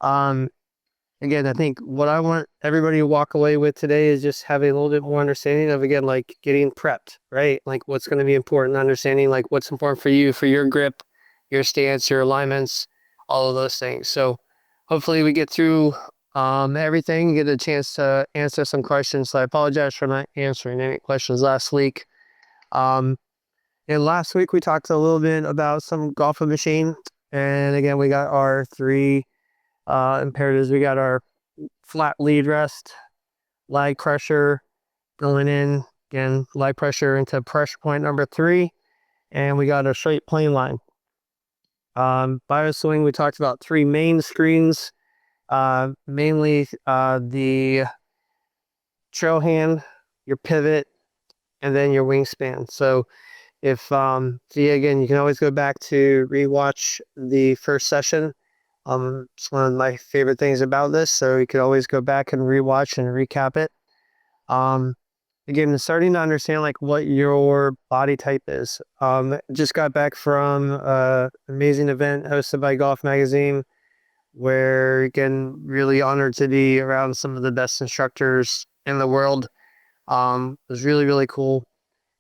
Um, Again, I think what I want everybody to walk away with today is just having a little bit more understanding of, again, like getting prepped, right? Like what's going to be important, understanding like what's important for you, for your grip, your stance, your alignments, all of those things. So hopefully we get through everything, get a chance to answer some questions. So I apologize for not answering any questions last week. Um, and last week we talked a little bit about some golfing machine. And again, we got our three imperatives. We got our flat lead rest, lag pressure going in, again, lag pressure into pressure point number 3, and we got a straight plane line. BioSwing, we talked about 3 main screens, mainly the trail hand, your pivot, and then your wingspan. So if, again, you can always go back to rewatch the first session. It's one of my favorite things about this, so you could always go back and rewatch and recap it. Again, starting to understand like what your body type is. Just got back from an amazing event hosted by Golf Magazine, where again, really honored to be around some of the best instructors in the world. It was really, really cool,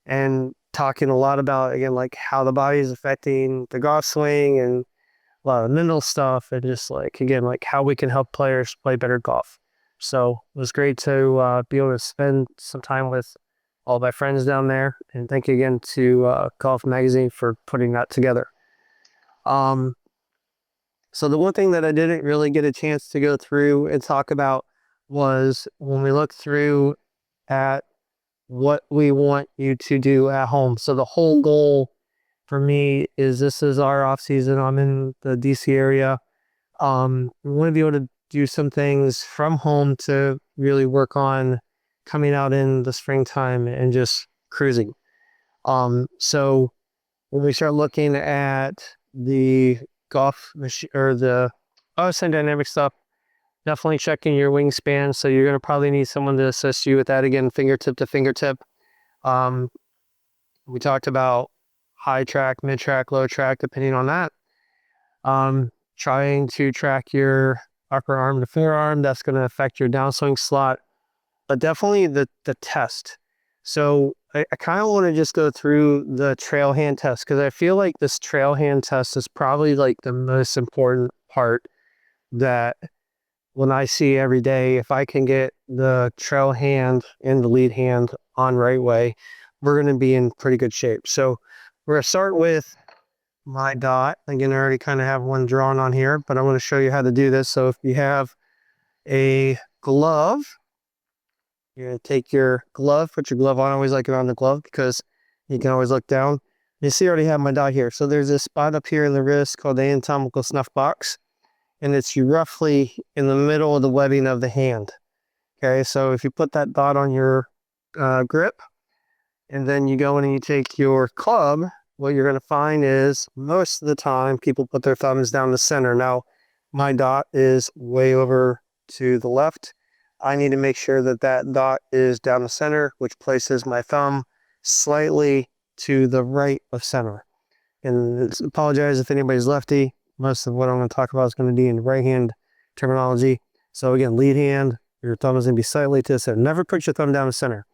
and talking a lot about, again, like how the body is affecting the golf swing and a lot of mental stuff, and just like, again, like how we can help players play better golf. So it was great to be able to spend some time with all my friends down there. And thank you again to Golf Magazine for putting that together. So the one thing that I didn't really get a chance to go through and talk about was when we look through at what we want you to do at home. So the whole goal for me is, this is our off season. I'm in the DC area. We want to be able to do some things from home to really work on coming out in the springtime and just cruising. So when we start looking at the golf machine or the BioSwing Dynamics stuff, definitely checking your wingspan. So you're going to probably need someone to assist you with that. Again, fingertip to fingertip. We talked about high track, mid track, low track, depending on that. Trying to track your upper arm to forearm, that's going to affect your downswing slot, but definitely the test. So I kind of want to just go through the trail hand test, because I feel like this trail hand test is probably like the most important part that when I see every day. If I can get the trail hand and the lead hand on right way, we're going to be in pretty good shape. So we're going to start with my dot. Again, I already kind of have one drawn on here, but I'm going to show you how to do this. So if you have a glove, you're going to take your glove, put your glove on. I always like it on the glove because you can always look down. You see, I already have my dot here. So there's this spot up here in the wrist called the anatomical snuff box, and it's roughly in the middle of the webbing of the hand. Okay, so if you put that dot on your grip, and then you go in and you take your club, what you're going to find is most of the time people put their thumbs down the center. Now, my dot is way over to the left. I need to make sure that that dot is down the center, which places my thumb slightly to the right of center. And apologize if anybody's lefty. Most of what I'm going to talk about is going to be in right hand terminology. So again, lead hand, your thumb is going to be slightly to the center. Never put your thumb down the center.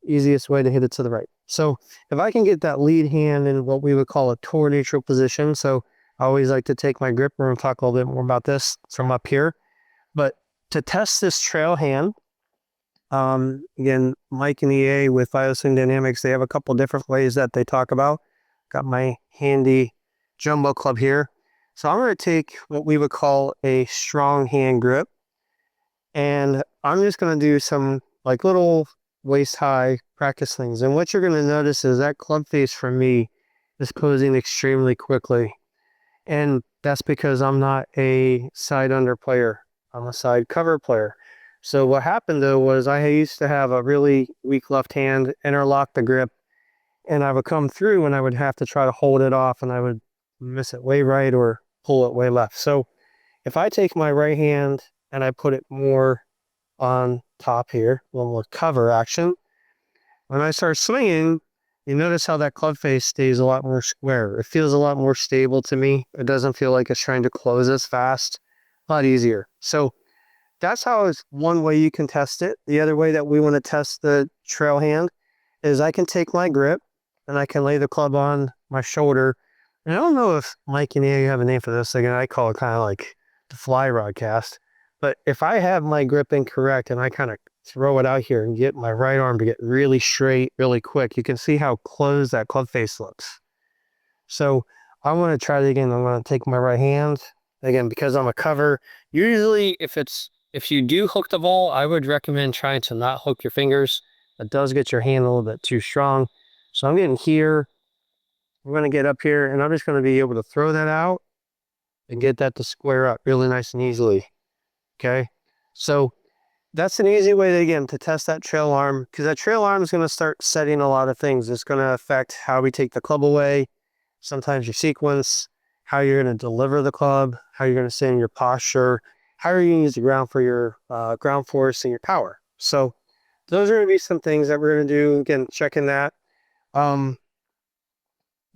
Easiest way to hit it to the right. So if I can get that lead hand in what we would call a toward neutral position, so I always like to take my grip, we're going to talk a little bit more about this from up here. But to test this trail hand, again, Mike and EA with BioSwing Dynamics, they have a couple different ways that they talk about. Got my handy jumbo club here. So I'm going to take what we would call a strong hand grip, and I'm just going to do some like little waist high practice things. And what you're going to notice is that club face for me is closing extremely quickly. And that's because I'm not a side under player. I'm a side cover player. So what happened though was I used to have a really weak left hand, interlock the grip, and I would come through and I would have to try to hold it off, and I would miss it way right or pull it way left. So if I take my right hand and I put it more on top here, a little more cover action, when I start swinging, you notice how that club face stays a lot more square. It feels a lot more stable to me. It doesn't feel like it's trying to close as fast. a lot easier. So that's how it's one way you can test it. The other way that we want to test the trail hand is I can take my grip and I can lay the club on my shoulder. And I don't know if Mike and you have a name for this thing, and I call it kind of like the fly rod cast. But if I have my grip incorrect and I kind of throw it out here and get my right arm to get really straight, really quick, you can see how closed that club face looks. So I want to try it again. I'm going to take my right hand again, because I'm a cover. Usually if you do hook the ball, I would recommend trying to not hook your fingers. It does get your hand a little bit too strong. So I'm getting here. I'm going to get up here and I'm just going to be able to throw that out and get that to square up really nice and easily. Okay. So that's an easy way, again, to test that trail arm, because that trail arm is going to start setting a lot of things. It's going to affect how we take the club away, sometimes your sequence, how you're going to deliver the club, how you're going to stay in your posture, how you're going to use the ground for your ground force and your power. So those are going to be some things that we're going to do. Again, checking that.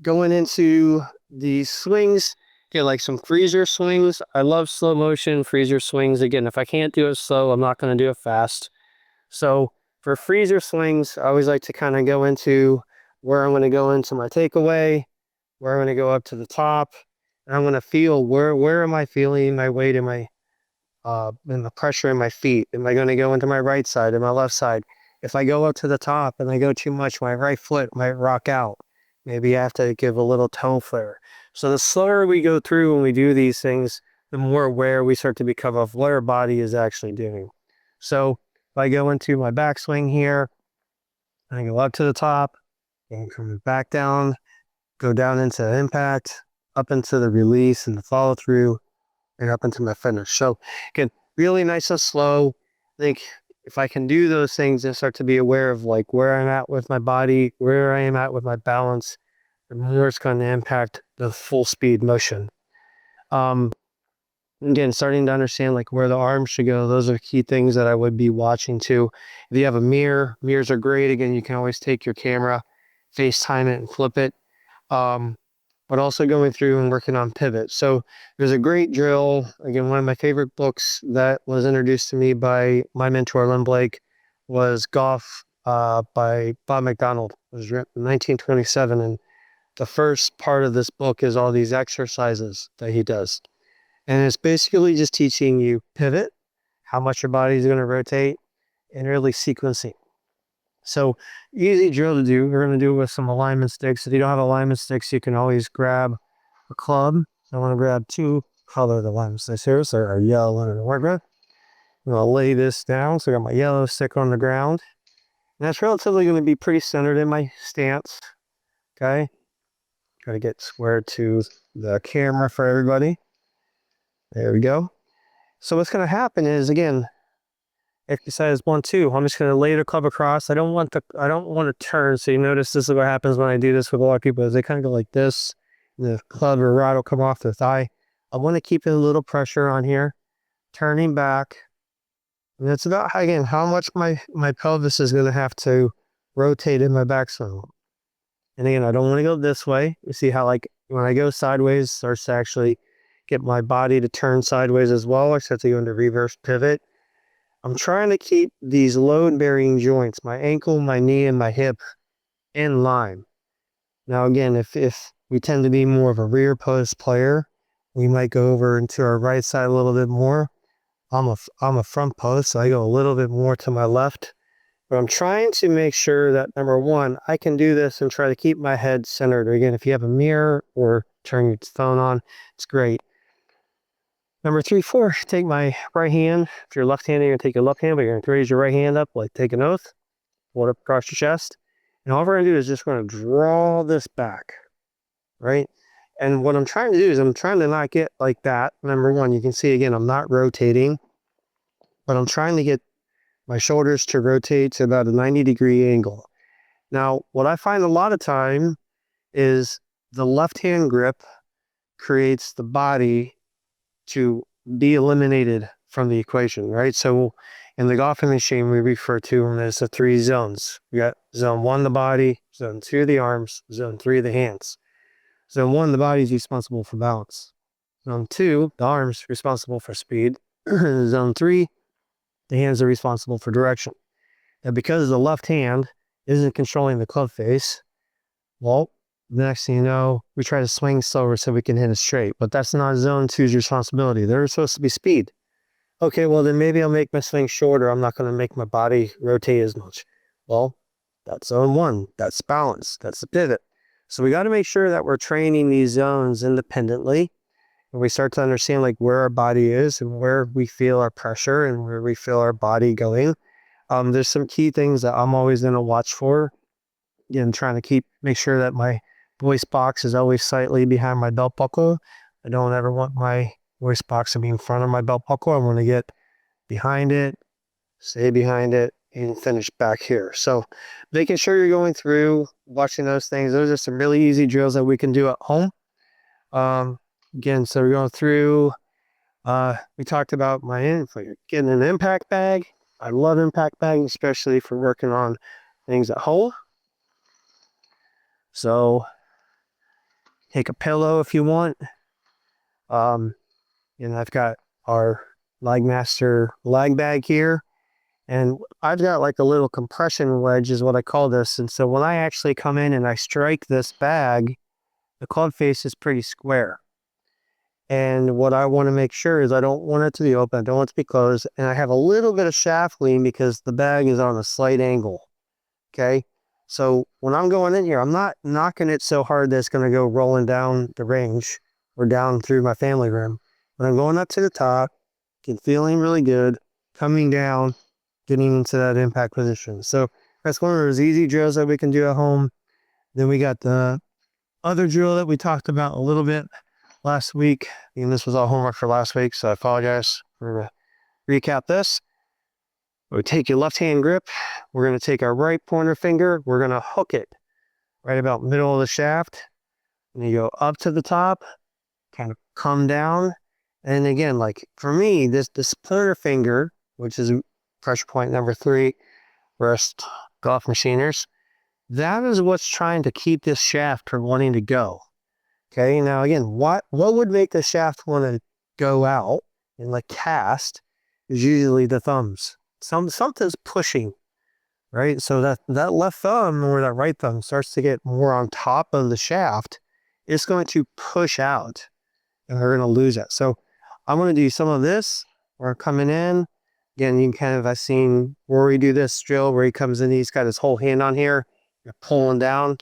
Going into the swings, get like some freezer swings. I love slow motion freezer swings. Again, if I can't do it slow, I'm not going to do it fast. So for freezer swings, I always like to kind of go into where I'm going to go into my takeaway, where I'm going to go up to the top, and I'm going to feel where am I feeling my weight in my and the pressure in my feet. Am I going to go into my right side or my left side? If I go up to the top and I go too much, my right foot might rock out. Maybe I have to give a little toe flare. So the slower we go through when we do these things, the more aware we start to become of what our body is actually doing. So if I go into my backswing here, and I go up to the top, and come back down, go down into impact, up into the release and the follow through, and up into my finish. So again, really nice and slow. I think if I can do those things and start to be aware of like where I'm at with my body, where I am at with my balance, the more it's going to impact the full speed motion. Again, starting to understand like where the arms should go. Those are key things that I would be watching too. If you have a mirror, mirrors are great. Again, you can always take your camera, FaceTime it and flip it. But also going through and working on pivot. So there's a great drill. Again, one of my favorite books that was introduced to me by my mentor, Lynn Blake, was Golf by Bob McDonald. It was written in 1927. And the first part of this book is all these exercises that he does. And it's basically just teaching you pivot, how much your body is going to rotate, and really sequencing. So easy drill to do. We're going to do it with some alignment sticks. If you don't have alignment sticks, you can always grab a club. I want to grab two colored alignment sticks here. So our yellow and white red. I'm going to lay this down. So I got my yellow stick on the ground. And that's relatively going to be pretty centered in my stance. Okay. Got to get square to the camera for everybody. There we go. So what's going to happen is, again, exercise 1, 2. I'm just going to lay the club across. I don't want to turn. So you notice this is what happens when I do this with a lot of people, is they kind of go like this. The club or rod will come off the thigh. I want to keep a little pressure on here, turning back. And it's about, again, how much my pelvis is going to have to rotate in my backswing. And again, I don't want to go this way. You see how like when I go sideways, it starts to actually get my body to turn sideways as well. I start to go into reverse pivot. I'm trying to keep these load-bearing joints, my ankle, my knee, and my hip, in line. Now, again, if we tend to be more of a rear post player, we might go over into our right side a little bit more. I'm a front post, so I go a little bit more to my left. But I'm trying to make sure that, number one, I can do this and try to keep my head centered. Or again, if you have a mirror or turn your phone on, it's great. Number 3, 4, take my right hand. If you're left-handed, you're going to take your left hand, but you're going to raise your right hand up, like take an oath. Hold it up across your chest. And all we're going to do is just going to draw this back, right? And what I'm trying to do is I'm trying to not get like that. Number one, you can see, again, I'm not rotating, but I'm trying to get my shoulders to rotate to about a 90-degree angle. Now, what I find a lot of time is the left-hand grip creates the body to be eliminated from the equation, right? So in the golfing machine, we refer to them as the 3 zones. We got zone 1, the body; zone 2, the arms; zone 3, the hands. Zone 1, the body, is responsible for balance. Zone 2, the arms responsible for speed. Zone 3, the hands are responsible for direction. And because the left hand isn't controlling the club face, well, the next thing you know, we try to swing slower so we can hit it straight. But that's not Zone 2's responsibility. They're supposed to be speed. Okay, well, then maybe I'll make my swing shorter. I'm not going to make my body rotate as much. Well, that's Zone 1. That's balance. That's the pivot. So we got to make sure that we're training these zones independently. And we start to understand like where our body is and where we feel our pressure and where we feel our body going. There's some key things that I'm always going to watch for. Again, trying to make sure that my voice box is always slightly behind my belt buckle. I don't ever want my voice box to be in front of my belt buckle. I want to get behind it, stay behind it, and finish back here. So making sure you're going through, watching those things. Those are some really easy drills that we can do at home. Again, so we're going through, we talked about getting an impact bag. I love impact bags, especially for working on things at home. So take a pillow if you want. And I've got our Lagmaster lag bag here. And I've got like a little compression wedge is what I call this. And so when I actually come in and I strike this bag, the club face is pretty square. And what I want to make sure is I don't want it to be open. I don't want it to be closed. And I have a little bit of shaft lean because the bag is on a slight angle. Okay. So when I'm going in here, I'm not knocking it so hard that it's going to go rolling down the range or down through my family room. But I'm going up to the top, feeling really good, coming down, getting into that impact position. So that's one of those easy drills that we can do at home. Then we got the other drill that we talked about a little bit last week. And this was all homework for last week, so I apologize. We're going to recap this. We take your left hand grip. We're going to take our right pointer finger. We're going to hook it right about middle of the shaft. And you go up to the top, kind of come down. And again, like for me, this pointer finger, which is pressure point number 3 for us golf machiners, that is what's trying to keep this shaft from wanting to go. Okay, now again, what would make the shaft want to go out and like cast is usually the thumbs. Something's pushing, right? So that left thumb or that right thumb starts to get more on top of the shaft. It's going to push out and we're going to lose it. So I'm going to do some of this. We're coming in. Again, you can kind of, I've seen Rory do this drill where he comes in, he's got his whole hand on here, you're pulling down.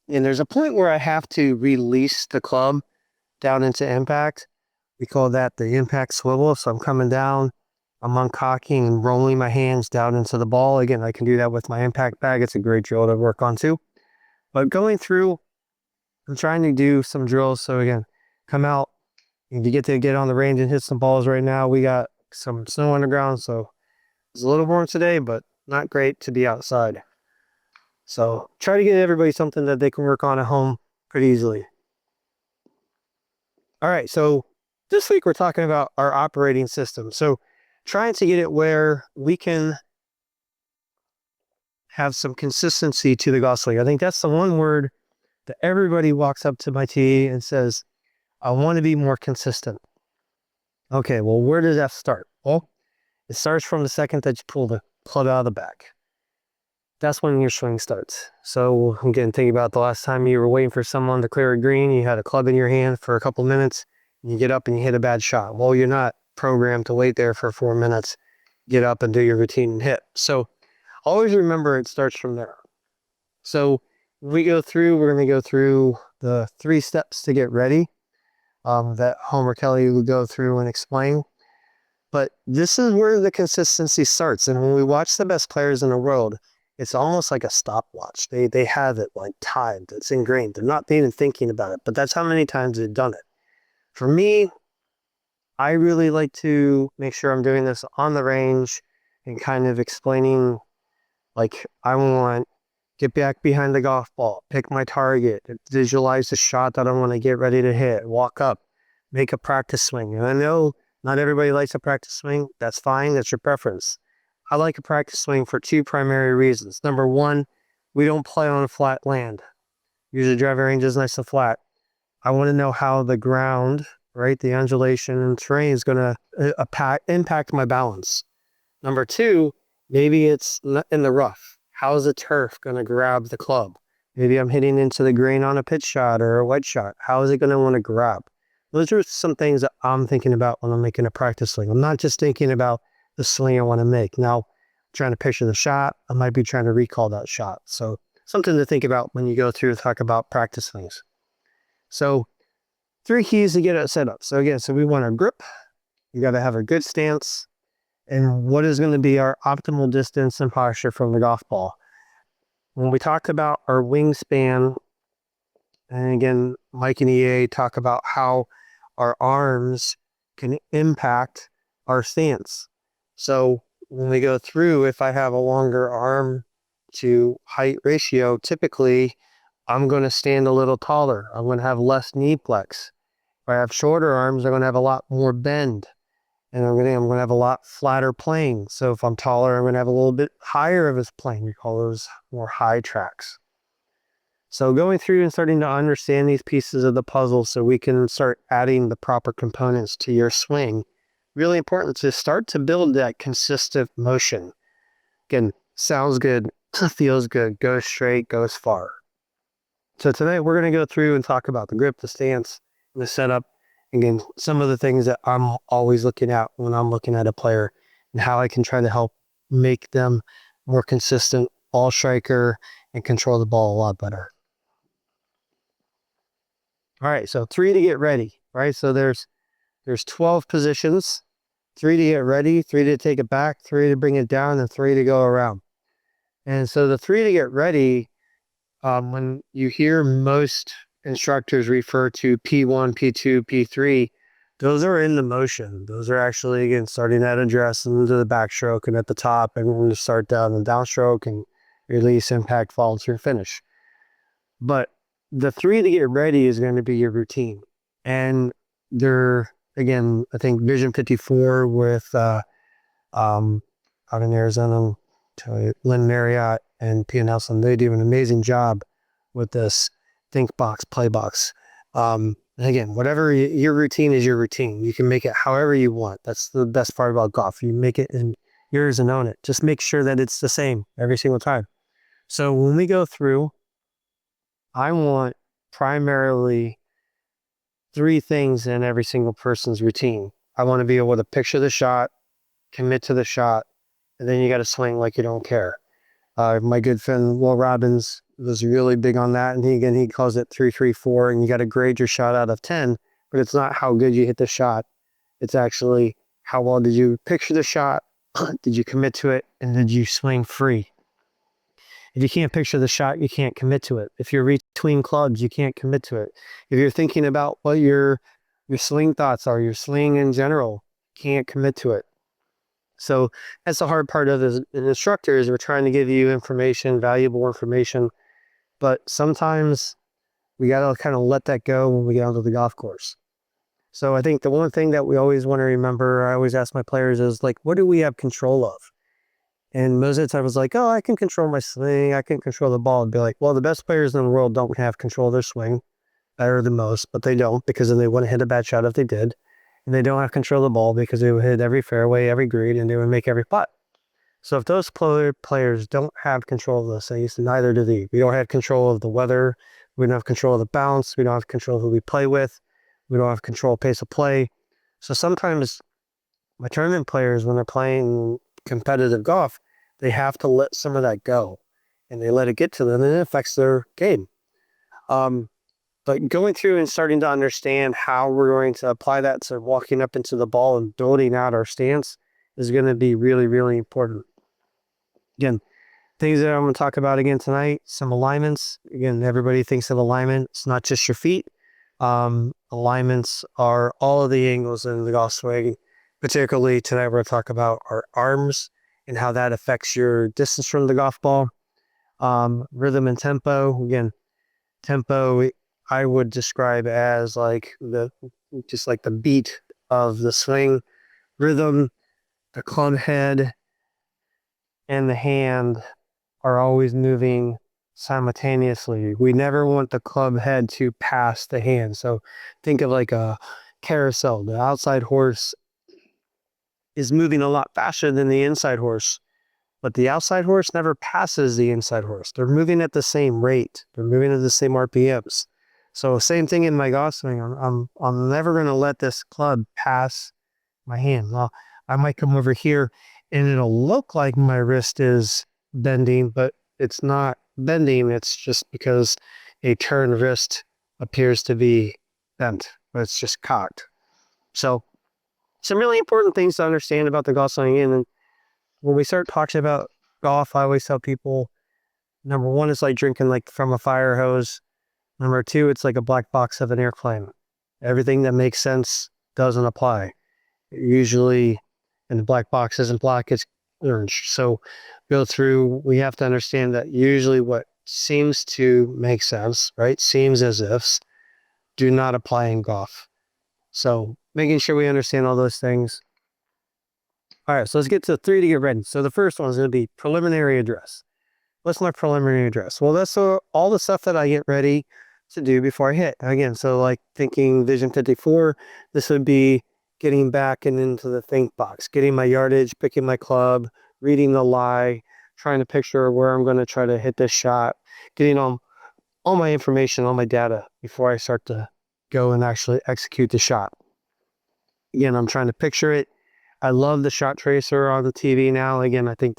And there's a point where I have to release the club down into impact. We call that the impact swivel. So I'm coming down, I'm uncocking and rolling my hands down into the ball. Again, I can do that with my impact bag. It's a great drill to work on too. But going through, I'm trying to do some drills. So again, come out. If you get to get on the range and hit some balls right now, we got some snow underground. So it's a little warm today, but not great to be outside. So try to get everybody something that they can work on at home pretty easily. All right, so this week we're talking about our operating system. So trying to get it where we can have some consistency to the golf swing. I think that's the one word that everybody walks up to my tee and says, I want to be more consistent. Okay, well, where does that start? Well, it starts from the second that you pull the club out of the bag. That's when your swing starts. So again, think about the last time you were waiting for someone to clear a green, you had a club in your hand for a couple minutes, and you get up and you hit a bad shot. Well, you're not programmed to wait there for 4 minutes, get up and do your routine and hit. So always remember it starts from there. So we're going to go through the 3 steps to get ready that Homer Kelly will go through and explain. But this is where the consistency starts. And when we watch the best players in the world, it's almost like a stopwatch. They have it like timed. It's ingrained. They're not even thinking about it, but that's how many times they've done it. For me, I really like to make sure I'm doing this on the range and kind of explaining, like, I want get back behind the golf ball, pick my target, visualize the shot that I want to get ready to hit, walk up, make a practice swing. And I know not everybody likes a practice swing. That's fine. That's your preference. I like a practice swing for 2 primary reasons. Number 1, we don't play on a flat land. Usually driving range is nice and flat. I want to know how the ground right? The undulation and terrain is going to impact my balance. Number two, maybe it's in the rough. How's the turf going to grab the club? Maybe I'm hitting into the green on a pitch shot or a wedge shot. How is it going to want to grab? Those are some things that I'm thinking about when I'm making a practice swing. I'm not just thinking about the swing I want to make. Now, trying to picture the shot, I might be trying to recall that shot. So something to think about when you go through and talk about practice swings. So 3 keys to get it set up. So again, we want our grip. You got to have a good stance. And what is going to be our optimal distance and posture from the golf ball. When we talk about our wingspan, and again, Mike and EA talk about how our arms can impact our stance. So when we go through, if I have a longer arm to height ratio, typically I'm going to stand a little taller. I'm going to have less knee flex. If I have shorter arms, I'm going to have a lot more bend. And I'm going to have a lot flatter plane. So if I'm taller, I'm going to have a little bit higher of his plane. We call those more high tracks. So going through and starting to understand these pieces of the puzzle so we can start adding the proper components to your swing. Really important to start to build that consistent motion. Again, sounds good, feels good, goes straight, goes far. So tonight we're going to go through and talk about the grip, the stance, the setup. Again, some of the things that I'm always looking at when I'm looking at a player and how I can try to help make them more consistent ball striker and control the ball a lot better. All right, so 3 to get ready, right? So there's 12 positions, 3 to get ready, 3 to take it back, 3 to bring it down, and 3 to go around. And so the 3 to get ready, when you hear most instructors refer to P1, P2, P3, those are in the motion. Those are actually, again, starting at address into the backstroke and at the top, and we're going to start down the downstroke and release, impact, follow through, finish. But the 3 to get ready is going to be your routine. And they're, again, I think Vision 54 with out in Arizona, Lynn Marriott and Pia Nelson, they do an amazing job with this think box, play box. Again, whatever your routine is, your routine. You can make it however you want. That's the best part about golf. You make it in yours and own it. Just make sure that it's the same every single time. So when we go through, I want primarily 3 things in every single person's routine. I want to be able to picture the shot, commit to the shot, and then you got to swing like you don't care. My good friend Will Robbins was really big on that, and he calls it 3-3-4, and you got to grade your shot out of 10, but it's not how good you hit the shot. It's actually how well did you picture the shot, did you commit to it, and did you swing free? If you can't picture the shot, you can't commit to it. If you're between clubs, you can't commit to it. If you're thinking about what your swing thoughts are, your swing in general, you can't commit to it. So that's the hard part of as an instructor is we're trying to give you information, valuable information, but sometimes we got to kind of let that go when we get onto the golf course. So I think the one thing that we always want to remember, I always ask my players is like, what do we have control of? And most of the time I was like, oh, I can control my swing. I can control the ball. And be like, well, the best players in the world don't have control of their swing better than most, but they don't because then they wouldn't hit a bad shot if they did. And they don't have control of the ball because they would hit every fairway, every green, and they would make every putt. So if those players don't have control of those things, neither do they. We don't have control of the weather. We don't have control of the bounce. We don't have control of who we play with. We don't have control of pace of play. So sometimes my tournament players, when they're playing competitive golf, they have to let some of that go. And they let it get to them, and it affects their game. But going through and starting to understand how we're going to apply that to walking up into the ball and building out our stance is going to be really, really important. Again, things that I'm going to talk about again tonight, some alignments. Again, everybody thinks of alignment. It's not just your feet. Alignments are all of the angles in the golf swing. Particularly tonight, we're going to talk about our arms and how that affects your distance from the golf ball. Rhythm and tempo. Again, tempo I would describe as like the beat of the swing. Rhythm, the club head, and the hand are always moving simultaneously. We never want the club head to pass the hand. So think of like a carousel. The outside horse is moving a lot faster than the inside horse, but the outside horse never passes the inside horse. They're moving at the same rate. They're moving at the same RPMs. So same thing in my golf swing. I'm never going to let this club pass my hand. Well, I might come over here and it'll look like my wrist is bending, but it's not bending. It's just because a turned wrist appears to be bent, but it's just cocked. So some really important things to understand about the golf swing. And when we start talking about golf, I always tell people, number one, it's like drinking like from a fire hose. Number two, it's like a black box of an airplane. Everything that makes sense doesn't apply. Usually, and the black box isn't black, it's orange. So go through, we have to understand that usually what seems to make sense, right? Seems as ifs do not apply in golf. So making sure we understand all those things. All right, so let's get to 3 to get ready. So the first one is going to be preliminary address. What's my preliminary address? Well, that's all the stuff that I get ready to do before I hit. Again, so like thinking Vision 54, this would be getting back and into the think box, getting my yardage, picking my club, reading the lie, trying to picture where I'm going to try to hit this shot, getting all my information, all my data before I start to go and actually execute the shot. Again, I'm trying to picture it. I love the shot tracer on the TV now. Again, I think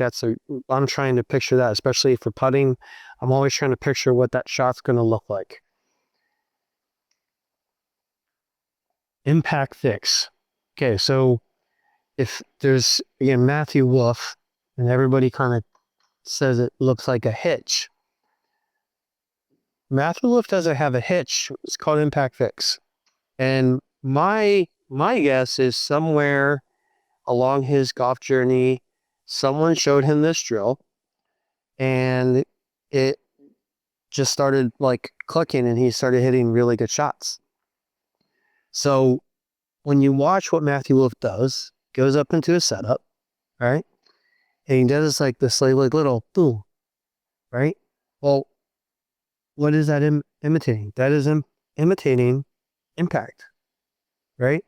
I'm trying to picture that, especially for putting. I'm always trying to picture what that shot's going to look like. Impact fix. Okay, so if there's, again, Matthew Wolf, and everybody kind of says it looks like a hitch. Matthew Wolf doesn't have a hitch. It's called impact fix. And my guess is somewhere along his golf journey, someone showed him this drill and it just started like clicking and he started hitting really good shots. So when you watch what Matthew Wolf does, goes up into a setup, right? And he does like this like little boom, right? Well, what is that imitating? That is imitating impact, right?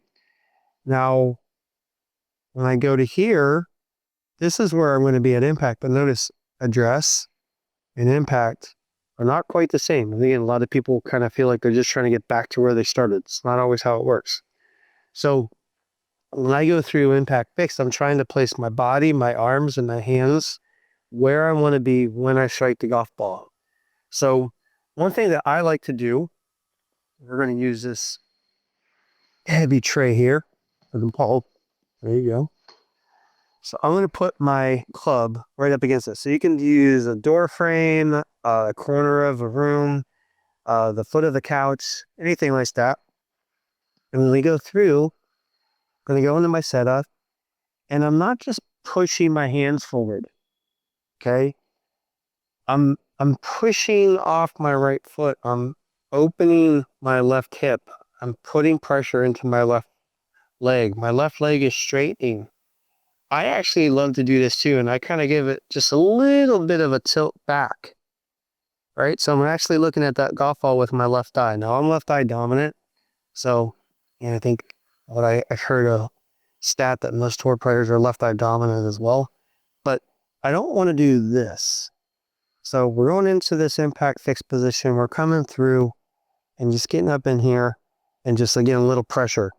Now, when I go to here, this is where I'm going to be at impact, but notice address and impact are not quite the same. I think a lot of people kind of feel like they're just trying to get back to where they started. It's not always how it works. So when I go through impact fix, I'm trying to place my body, my arms, and my hands where I want to be when I strike the golf ball. So one thing that I like to do, we're going to use this heavy tray here for the ball. There you go. So I'm going to put my club right up against it. So you can use a door frame, a corner of a room, the foot of the couch, anything like that. And when we go through, I'm going to go into my setup, and I'm not just pushing my hands forward, okay? I'm pushing off my right foot. I'm opening my left hip. I'm putting pressure into my left leg. My left leg is straightening. I actually love to do this too, and I kind of give it just a little bit of a tilt back, right? So I'm actually looking at that golf ball with my left eye. Now I'm left eye dominant, so I think I've heard a stat that most tour players are left eye dominant as well, but I don't want to do this. So we're going into this impact fixed position. We're coming through and just getting up in here and just again a little pressure.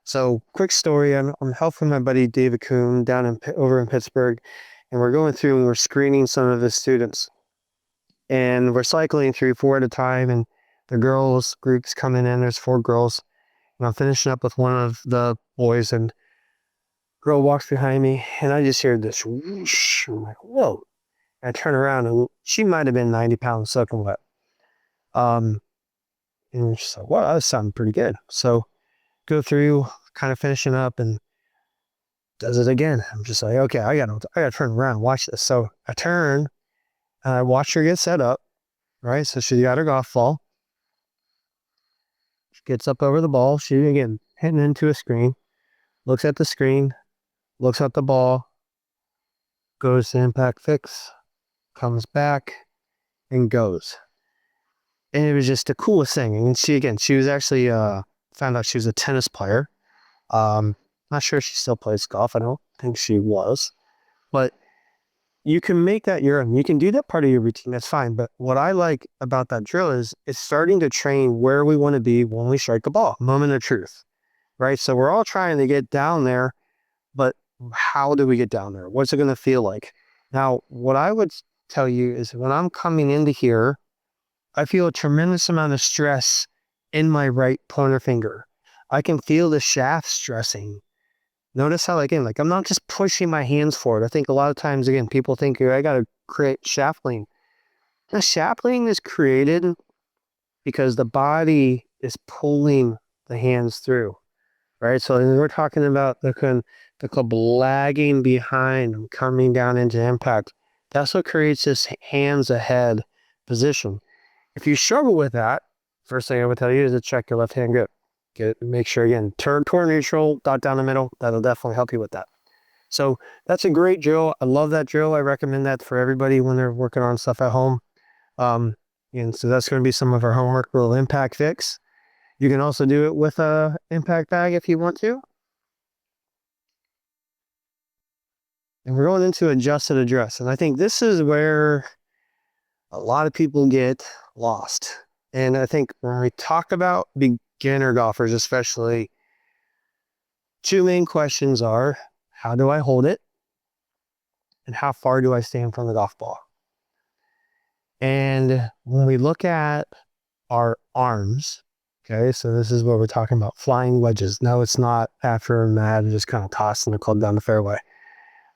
So quick story, I'm helping my buddy David Kuhn down over in Pittsburgh, and we're going through and we're screening some of his students. And we're cycling through 4 at a time, and the girls group's coming in, there's 4 girls. And I'm finishing up with one of the boys, and girl walks behind me, and I just hear this whoosh. I'm like, whoa. And I turn around, and she might have been 90 pounds soaking wet. And she's like, wow, that sounded pretty good. So go through, kind of finishing up, and does it again. I'm just like, okay, I gotta turn around and watch this. So I turn, and I watch her get set up, right? So she got her golf ball. She gets up over the ball. She, again, hitting into a screen, looks at the screen, looks at the ball, goes to impact fix, comes back, and goes. And it was just the coolest thing. And she was actually found out she was a tennis player. Not sure if she still plays golf. I don't think she was. But you can make that your own. You can do that part of your routine. That's fine. But what I like about that drill is it's starting to train where we want to be when we strike the ball. Moment of truth, right? So we're all trying to get down there, but how do we get down there? What's it going to feel like? Now, what I would tell you is when I'm coming into here, I feel a tremendous amount of stress in my right pointer finger. I can feel the shaft stressing. Notice how, again, like I'm not just pushing my hands forward. I think a lot of times, again, people think I got to create shaft lean. The shaft lean is created because the body is pulling the hands through, right? So we're talking about the club lagging behind and coming down into impact. That's what creates this hands ahead position. If you struggle with that, first thing I would tell you is to check your left hand grip. Make sure, again, turn toward neutral, dot down the middle. That'll definitely help you with that. So that's a great drill. I love that drill. I recommend that for everybody when they're working on stuff at home. And so that's going to be some of our homework, little impact fix. You can also do it with a impact bag if you want to. And we're going into adjusted address. And I think this is where a lot of people get lost. And I think when we talk about beginner golfers, especially, two main questions are, how do I hold it? And how far do I stand from the golf ball? And when we look at our arms, okay, so this is what we're talking about, flying wedges. No, it's not after a mat and just kind of tossing the club down the fairway.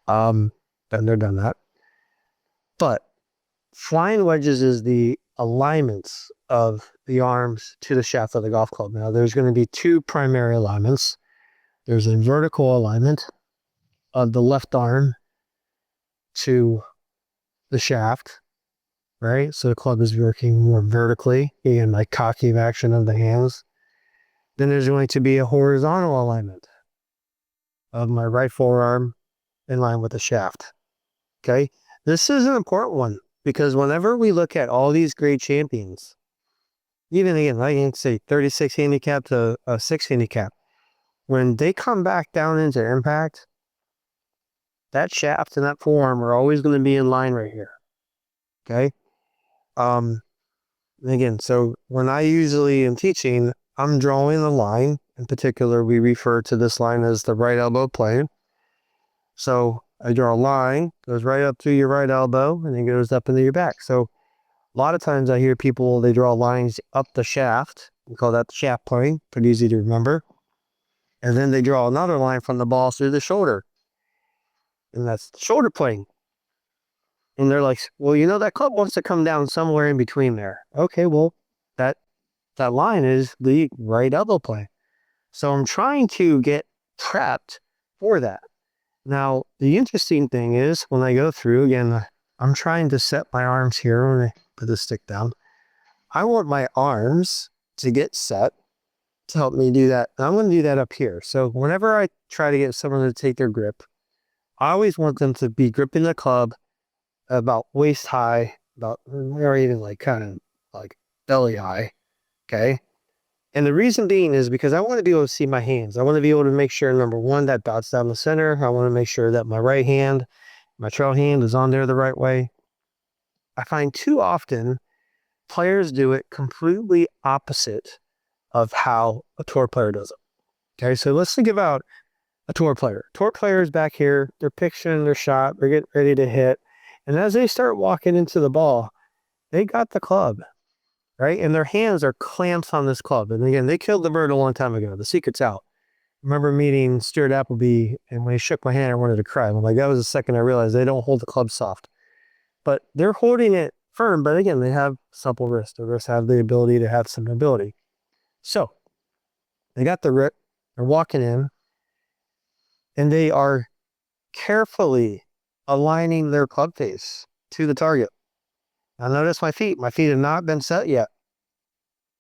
Been there, done that. But flying wedges is the alignments of the arms to the shaft of the golf club. Now, there's going to be two primary alignments. There's a vertical alignment of the left arm to the shaft, right? So the club is working more vertically, again, like cocking action of the hands. Then there's going to be a horizontal alignment of my right forearm in line with the shaft. Okay, this is an important one because whenever we look at all these great champions, even again, I can say 36 handicap to a 6 handicap, when they come back down into impact, that shaft and that forearm are always going to be in line right here. Okay. Again, so when I usually am teaching, I'm drawing a line. In particular, we refer to this line as the right elbow plane. So I draw a line, goes right up through your right elbow, and then goes up into your back. So a lot of times I hear people, they draw lines up the shaft. We call that the shaft plane, pretty easy to remember. And then they draw another line from the ball through the shoulder. And that's the shoulder plane. And they're like, well, you know, that club wants to come down somewhere in between there. Okay, well, that line is the right elbow plane. So I'm trying to get prepped for that. Now, the interesting thing is when I go through, again, I'm trying to set my arms here when I put the stick down. I want my arms to get set to help me do that. And I'm going to do that up here. So whenever I try to get someone to take their grip, I always want them to be gripping the club about waist high, or even like kind of like belly high. Okay. And the reason being is because I want to be able to see my hands. I want to be able to make sure, number one, that bounce down the center. I want to make sure that my right hand, my trail hand is on there the right way. I find too often players do it completely opposite of how a tour player does it. Okay, so let's think about a tour player. Tour players back here, they're picturing their shot, they're getting ready to hit. And as they start walking into the ball, they got the club, right? And their hands are clamps on this club. And again, they killed the bird a long time ago. The secret's out. I remember meeting Stuart Appleby, and when he shook my hand, I wanted to cry. I'm like, that was the second I realized they don't hold the club soft. But they're holding it firm, but again, they have supple wrists. The wrists have the ability to have some mobility. So they got the grip, they're walking in, and they are carefully aligning their club face to the target. Now notice my feet. My feet have not been set yet,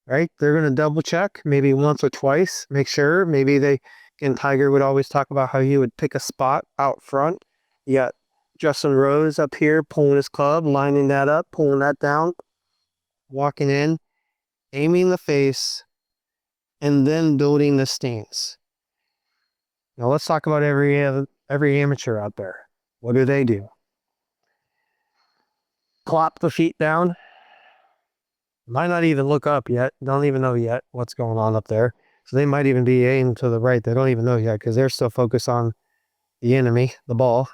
right? They're going to double check maybe once or twice, make sure. Maybe they, and Tiger would always talk about how he would pick a spot out front. You got Justin Rose up here pulling his club, lining that up, pulling that down, walking in, aiming the face, and then building the stance. Now let's talk about every amateur out there. What do? Plop the feet down. Might not even look up yet. Don't even know yet what's going on up there. So they might even be aimed to the right. They don't even know yet because they're still focused on the enemy, the ball.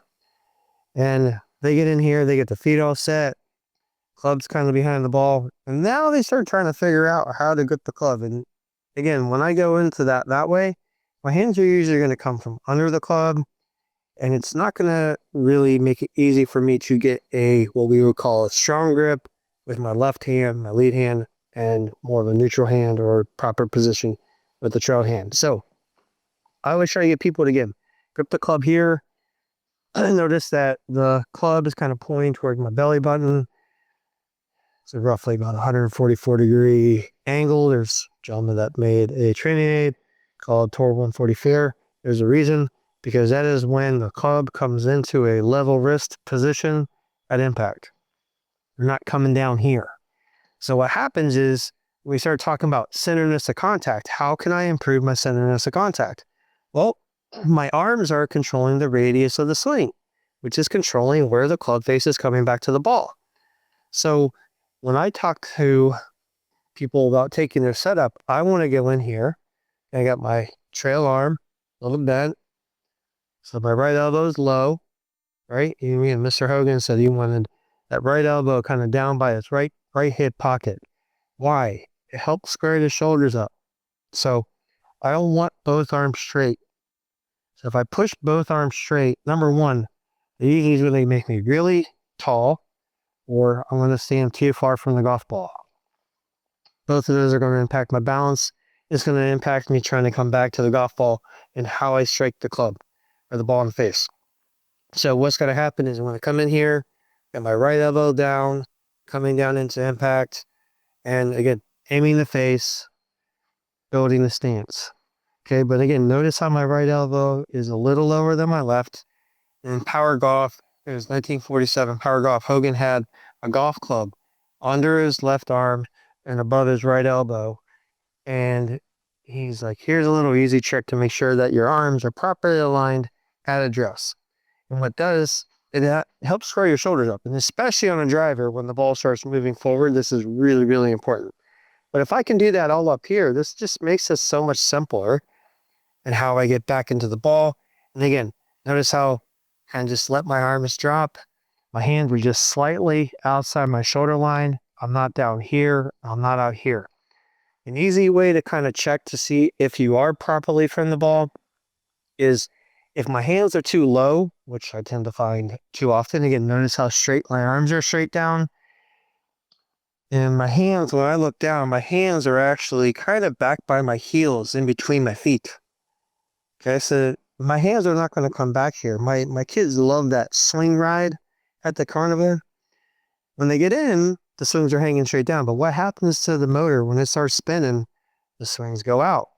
And they get in here, they get the feet all set. Club's kind of behind the ball. And now they start trying to figure out how to get the club. And again, when I go into that way, my hands are usually going to come from under the club. And it's not going to really make it easy for me to get what we would call a strong grip with my left hand, my lead hand, and more of a neutral hand or proper position with the trail hand. So I always try to get people to, again, grip the club here. Notice that the club is kind of pointing towards my belly button. It's roughly about 144-degree angle. There's a gentleman that made a training aid called Tor 140 Fair. There's a reason, because that is when the club comes into a level wrist position at impact. They're not coming down here. So what happens is we start talking about centeredness of contact. How can I improve my centeredness of contact? Well, my arms are controlling the radius of the swing, which is controlling where the club face is coming back to the ball. So when I talk to people about taking their setup, I want to go in here and I got my trail arm a little bent. So my right elbow is low, right? You and Mr. Hogan said you wanted that right elbow kind of down by its right hip pocket. Why? It helps square the shoulders up. So I don't want both arms straight. So if I push both arms straight, number one, they usually make me really tall, or I'm going to stand too far from the golf ball. Both of those are going to impact my balance. It's going to impact me trying to come back to the golf ball and how I strike the club or the ball in the face. So what's going to happen is when I come in here, got my right elbow down, coming down into impact, and again, aiming the face, building the stance. Okay, but again, notice how my right elbow is a little lower than my left. In Power Golf, it was 1947, Power Golf, Hogan had a golf club under his left arm and above his right elbow. And he's like, here's a little easy trick to make sure that your arms are properly aligned at address. And what does, it helps square your shoulders up. And especially on a driver, when the ball starts moving forward, this is really, really important. But if I can do that all up here, this just makes this so much simpler and how I get back into the ball. And again, notice how I kind of just let my arms drop. My hands were just slightly outside my shoulder line. I'm not down here. I'm not out here. An easy way to kind of check to see if you are properly from the ball is if my hands are too low, which I tend to find too often. Again, notice how straight my arms are straight down. And my hands, when I look down, my hands are actually kind of back by my heels in between my feet. Okay, so my hands are not going to come back here. My kids love that swing ride at the carnival. When they get in, the swings are hanging straight down. But what happens to the motor when it starts spinning? The swings go out.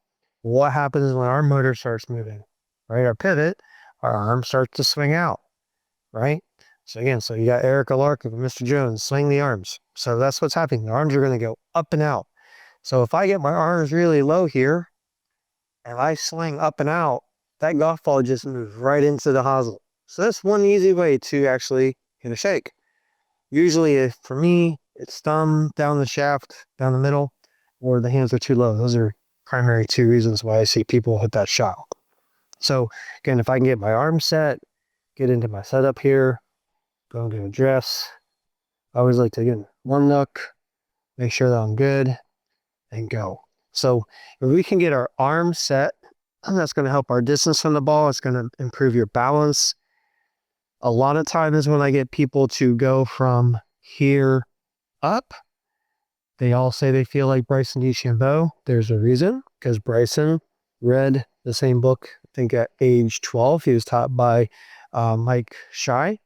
What happens when our motor starts moving? Right, our pivot, our arm starts to swing out. Right? So again, so you got Erica Larkin and Mr. Jones, swing the arms. So that's what's happening. The arms are going to go up and out. So if I get my arms really low here, and I swing up and out, that golf ball just moves right into the hosel. So that's one easy way to actually hit a shake. Usually, for me, it's thumb down the shaft, down the middle, or the hands are too low. Those are primary two reasons why I see people hit that shot. So again, if I can get my arm set, get into my setup here, go into address. I always like to, again, one look, make sure that I'm good, and go. So if we can get our arm set, that's going to help our distance from the ball. It's going to improve your balance. A lot of times when I get people to go from here up, they all say they feel like Bryson DeChambeau. There's a reason, because Bryson read the same book, I think at age 12. He was taught by Mike Shy.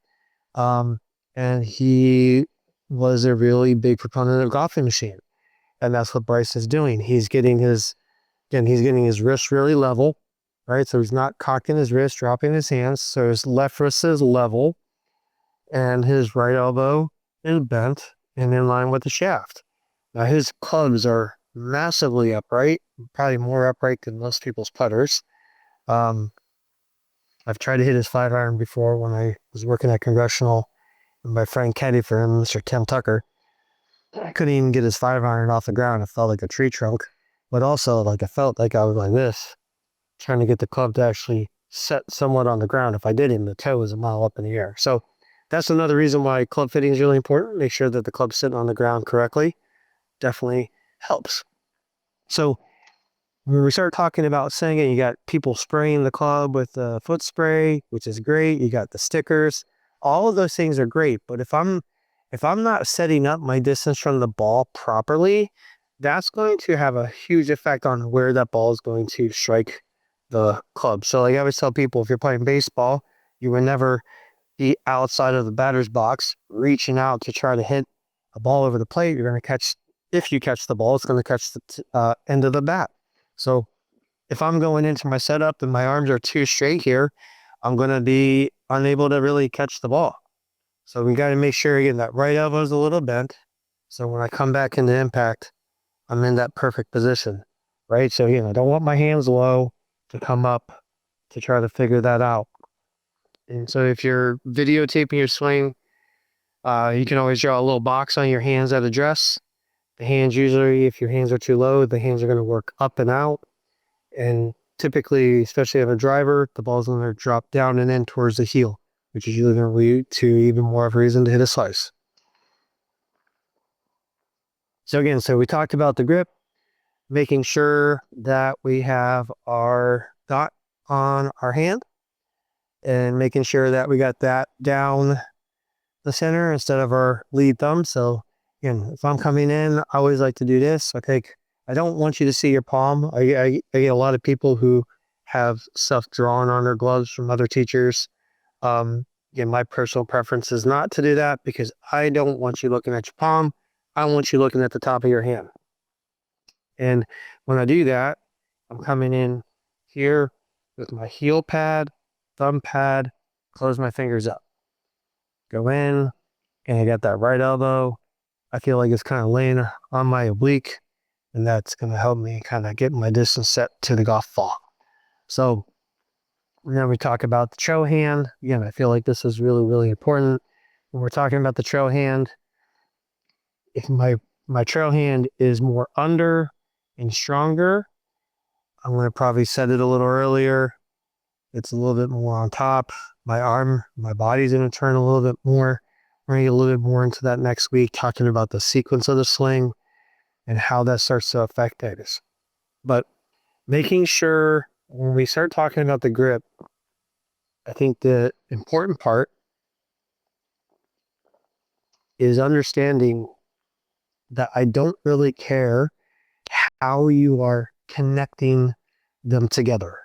And he was a really big proponent of golfing machine. And that's what Bryce is doing. He's getting his wrist really level, right? So he's not cocking his wrist, dropping his hands. So his left wrist is level and his right elbow is bent and in line with the shaft. Now his clubs are massively upright, probably more upright than most people's putters. I've tried to hit his 5-iron before when I was working at Congressional. My friend caddy for him, Mr. Tim Tucker, I couldn't even get his 5-iron off the ground. It felt like a tree trunk, but also like I felt like I was like this, trying to get the club to actually set somewhat on the ground. If I did him, the toe was a mile up in the air. So that's another reason why club fitting is really important. Make sure that the club's sitting on the ground correctly. Definitely helps. So when we start talking about singing, you got people spraying the club with foot spray, which is great. You got the stickers. All of those things are great. But if I'm not setting up my distance from the ball properly, that's going to have a huge effect on where that ball is going to strike the club. So like I always tell people, if you're playing baseball, you would never be outside of the batter's box reaching out to try to hit a ball over the plate. You're going to catch, if you catch the ball, it's going to catch the end of the bat. So if I'm going into my setup and my arms are too straight here, I'm going to be unable to really catch the ball. So we got to make sure, again, that right elbow is a little bent. So when I come back into impact, I'm in that perfect position, right? So, I don't want my hands low to come up to try to figure that out. And so if you're videotaping your swing, you can always draw a little box on your hands at address. The hands usually, if your hands are too low, the hands are going to work up and out. And typically, especially on a driver, the ball's going to drop down and in towards the heel, which is usually going to lead to even more of a reason to hit a slice. So again, we talked about the grip, making sure that we have our dot on our hand and making sure that we got that down the center instead of our lead thumb. So again, if I'm coming in, I always like to do this. I don't want you to see your palm. I get a lot of people who have stuff drawn on their gloves from other teachers. Again, my personal preference is not to do that because I don't want you looking at your palm. I want you looking at the top of your hand. And when I do that, I'm coming in here with my heel pad, thumb pad, close my fingers up. Go in, and I got that right elbow. I feel like it's kind of laying on my oblique, and that's going to help me kind of get my distance set to the golf ball. So then we talk about the trail hand. Again, I feel like this is really, really important. When we're talking about the trail hand, if my trail hand is more under and stronger, I'm going to probably set it a little earlier. It's a little bit more on top. My body's going to turn a little bit more. We're going to get a little bit more into that next week, talking about the sequence of the swing and how that starts to affect things. But making sure when we start talking about the grip, I think the important part is understanding that I don't really care how you are connecting them together.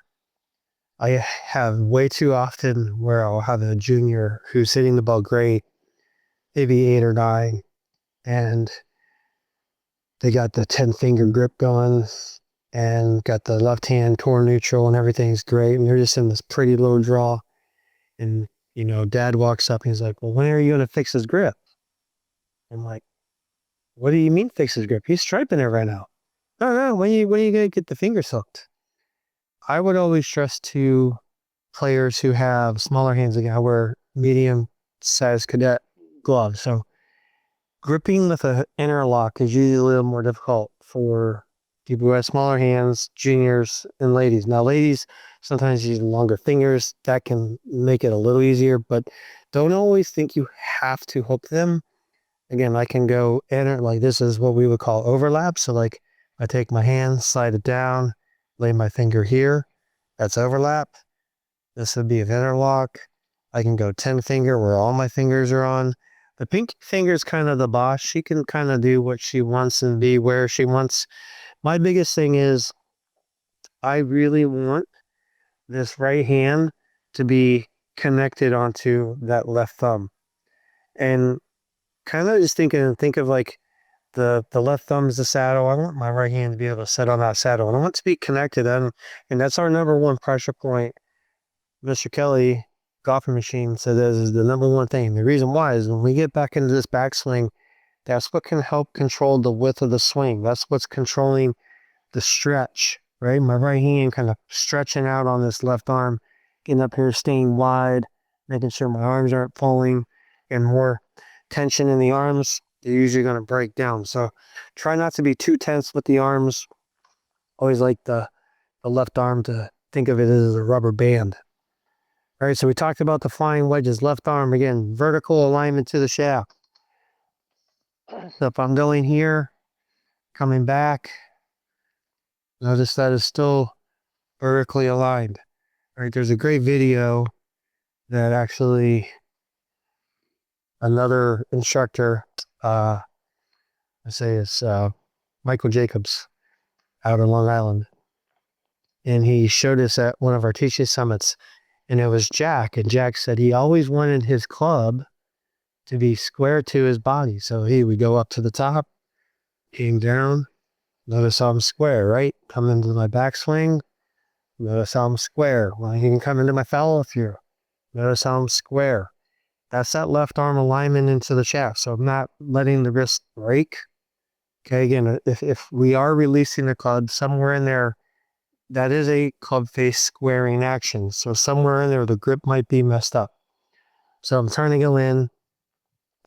I have way too often where I'll have a junior who's hitting the ball great, maybe 8 or 9, and they got the 10-finger grip going and got the left hand core neutral and everything's great. And they're just in this pretty low draw. And, dad walks up and he's like, well, when are you going to fix his grip? I'm like, what do you mean fix his grip? He's striping it right now. No, when are you going to get the fingers hooked? I would always stress to players who have smaller hands, again, I wear medium size cadet gloves. So gripping with an interlock is usually a little more difficult for people who have smaller hands, juniors, and ladies. Now, ladies sometimes use longer fingers. That can make it a little easier, but don't always think you have to hook them. Again, I can go enter, like this is what we would call overlap. So like I take my hand, slide it down, lay my finger here. That's overlap. This would be an interlock. I can go 10-finger where all my fingers are on. The pinky finger is kind of the boss. She can kind of do what she wants and be where she wants. My biggest thing is I really want this right hand to be connected onto that left thumb. And kind of just think of like the left thumb is the saddle. I want my right hand to be able to sit on that saddle. And I want to be connected. And that's our number one pressure point. Mr. Kelly, golfing machine, said this is the number one thing. The reason why is when we get back into this backswing, That's what can help control the width of the swing. That's what's controlling the stretch, right? My right hand kind of stretching out on this left arm, getting up here, staying wide, making sure my arms aren't falling, and more tension in the arms, they're usually going to break down. So try not to be too tense with the arms. Always like the left arm to think of it as a rubber band. All right, so we talked about the flying wedges. Left arm, again, vertical alignment to the shaft. So if I'm going here, coming back, notice that is still vertically aligned. All right, there's a great video that actually another instructor, I say it's Michael Jacobs out in Long Island. And he showed us at one of our teaching summits, and it was Jack. And Jack said he always wanted his club to be square to his body. So he would go up to the top, came down, notice how I'm square, right? Come into my backswing, notice how I'm square. Well, he can come into my follow through, notice how I'm square. That's that left arm alignment into the shaft. So I'm not letting the wrist break. Okay, again, if we are releasing the club, somewhere in there, that is a club face squaring action. So somewhere in there, the grip might be messed up. So I'm turning it in,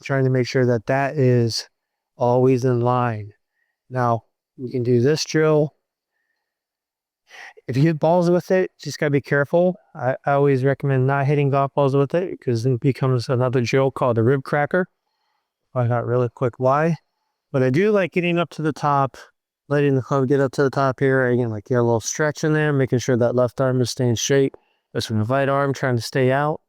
trying to make sure that that is always in line. Now, we can do this drill. If you hit balls with it, just got to be careful. I always recommend not hitting golf balls with it because it becomes another drill called a rib cracker. Find out really quick why. But I do like getting up to the top, letting the club get up to the top here. Again, like get a little stretch in there, making sure that left arm is staying straight. This one, the right arm trying to stay out.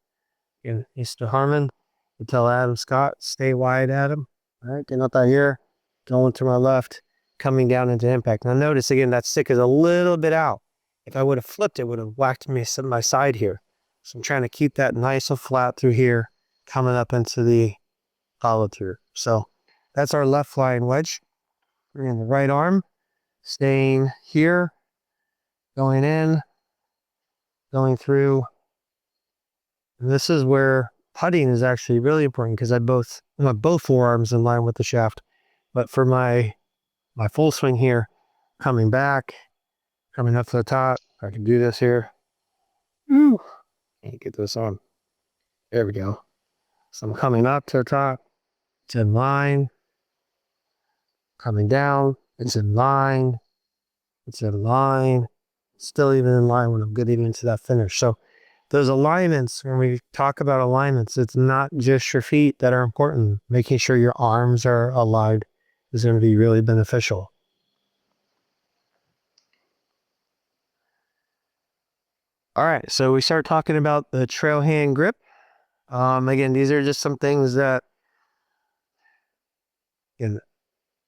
Again, Mr. Harmon, you tell Adam Scott, stay wide, Adam. All right, getting up out here, going to my left, coming down into impact. Now notice again, that stick is a little bit out. If I would have flipped, it would have whacked me on my side here. So I'm trying to keep that nice and flat through here, coming up into the follow through. So that's our left flying wedge. We're in the right arm, staying here, going in, going through. And this is where putting is actually really important because I want both forearms in line with the shaft. But for my full swing here, coming back, coming up to the top, I can do this here. Ooh, can't get this on. There we go. So I'm coming up to the top, it's in line, coming down, it's in line, it's in line, still even in line when I'm getting into that finish. So those alignments, when we talk about alignments, it's not just your feet that are important. Making sure your arms are aligned is going to be really beneficial. All right, so we start talking about the trail hand grip. Again, these are just some things that, again,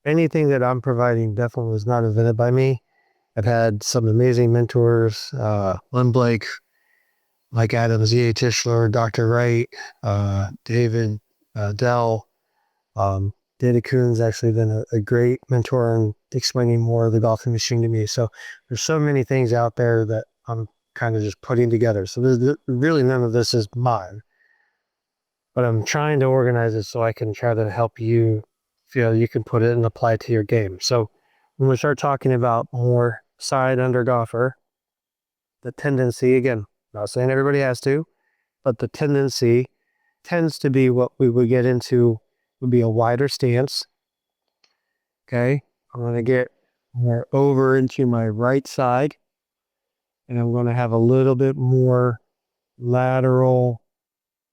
anything that I'm providing definitely was not invented by me. I've had some amazing mentors, Lynn Blake, Mike Adams, E.A. Tischler, Dr. Wright, David Dell. Dana Kuhn's actually been a great mentor in explaining more of the golfing machine to me. So there's so many things out there that I'm kind of just putting together. So there's really none of this is mine, but I'm trying to organize it so I can try to help you feel you can put it and apply it to your game. So when we start talking about more side under golfer, the tendency, again, not saying everybody has to, but the tendency tends to be what we would get into would be a wider stance. Okay, I'm going to get more over into my right side, and I'm going to have a little bit more lateral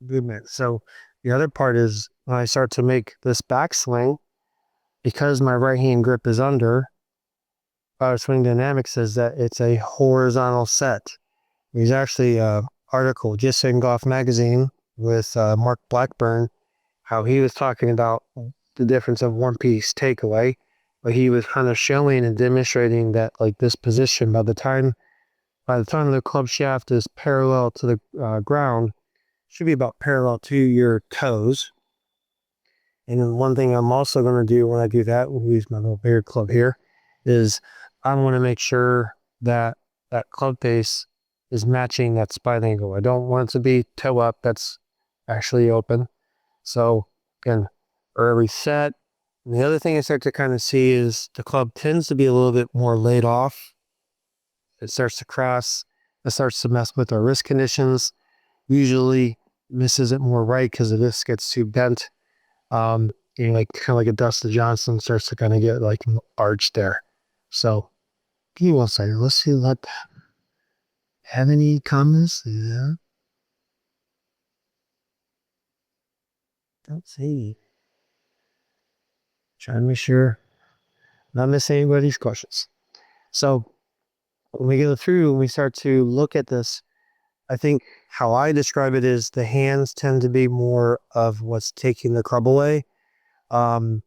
movement. So the other part is when I start to make this backswing, because my right hand grip is under, BioSwing Dynamics says that it's a horizontal set. There's actually an article just in Golf Magazine with Mark Blackburn, how he was talking about the difference of one piece takeaway, but he was kind of showing and demonstrating that like this position by the time the club shaft is parallel to the ground, should be about parallel to your toes. And then one thing I'm also going to do when I do that, we'll use my little bigger club here, is I want to make sure that that club face is matching that spine angle. I don't want it to be toe up, that's actually open. So again, early set, And the other thing I start to kind of see is the club tends to be a little bit more laid off. It starts to cross. It starts to mess with our wrist conditions. Usually misses it more right because the wrist gets too bent. Like kind of like a Dustin Johnson starts to kind of get like arched there. So give me one second. Let's see. Have any comments? Yeah. Don't see. Trying to make sure not miss anybody's questions. So when we go through and we start to look at this, I think how I describe it is the hands tend to be more of what's taking the club away. And